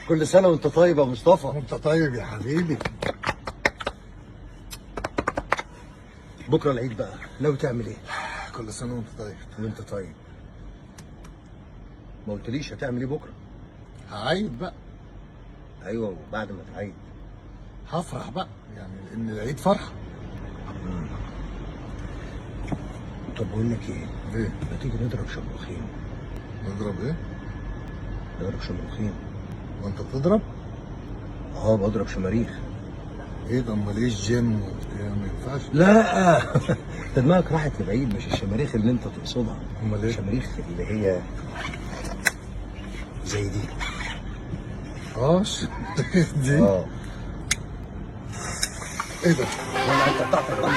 كل سنه وانت طيب يا مصطفى. وانت طيب يا حبيبي. بكره العيد بقى، ناوي تعمل ايه؟ كل سنه وانت طيب. وانت طيب. ما قلتليش هتعمل ايه بكره؟ هعيد بقى. ايوه، وبعد ما تعيد هفرح بقى، يعني لان العيد فرحه. طب بقول لك ايه؟ ايه؟ ما تيجي نضرب شمروخين؟ نضرب ايه؟ نضرب شمروخين. وانت بتضرب؟ اه بضرب شماريخ. ايه ده؟ امال ايه الجيم وبتاع؟ ما ينفعش. لا انت دماغك راحت لبعيد، مش الشماريخ اللي انت تقصدها. امال ايه؟ الشماريخ اللي هي زي دي. اه دي. اه ايه ده؟ ولا انت بتاعتك بقى.